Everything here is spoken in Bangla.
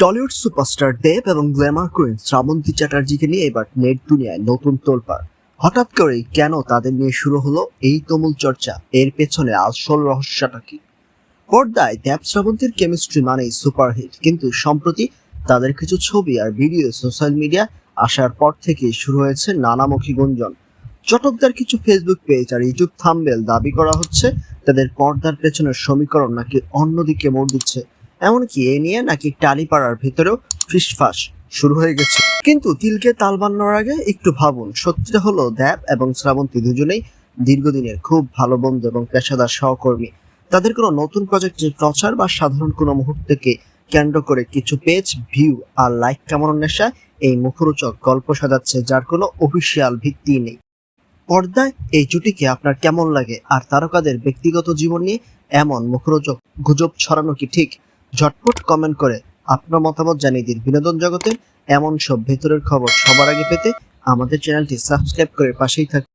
টলিউড সুপারস্টার দেব এবং গ্ল্যামার কুইন শ্রাবন্তী চ্যাটার্জিকে নিয়ে এবার নেট দুনিয়ায় নতুন তোলপাড়। হঠাৎ করেই কেন তাদের নিয়ে শুরু হলো এই তুমুল চর্চা? এর পেছনে আসল রহস্যটা কি? পর্দায় দেব শ্রাবন্তীর কেমিস্ট্রি মানেই সুপারহিট, কিন্তু সম্প্রতি তাদের কিছু ছবি আর ভিডিও সোশ্যাল মিডিয়া আসার পর থেকেই শুরু হয়েছে নানামুখী গুঞ্জন। চটকদার কিছু ফেসবুক পেজ আর ইউটিউব থাম্বনেল দাবি করা হচ্ছে তাদের পর্দার পেছনের সমীকরণ নাকি অন্যদিকে মোড় দিচ্ছে। এমনকি এ নিয়ে নাকি টালিপাড়ার ভেতরেও ফিসফাস শুরু হয়ে গেছে। কিন্তু তিলকে তাল বানানোর আগে একটু ভাবুন, সত্যিটা হলো দেব এবং শ্রাবন্তী দুজনেই দীর্ঘদিনের খুব ভালো বন্ধু এবং পেশাদার সহকর্মী। তাদের কোনো নতুন প্রজেক্টের প্রচার বা সাধারণ কোনো মুহূর্তকে কেন্দ্র করে কিছু পেজ ভিউ আর লাইক কামানোর নেশায় এই মুখরোচক গল্প সাজাচ্ছে, যার কোনো অফিসিয়াল ভিত্তি নেই। পর্দায় এই জুটিকে আপনার কেমন লাগে? আর তারকাদের ব্যক্তিগত জীবন নিয়ে এমন মুখরোচক গুজব ছড়ানো কি ঠিক? ঝটপট কমেন্ট করে আপনার মতামত জানিয়ে দিন। বিনোদন জগতের এমন সব ভেতরের খবর সবার আগে পেতে আমাদের চ্যানেলটি সাবস্ক্রাইব করে পাশেই থাকুন।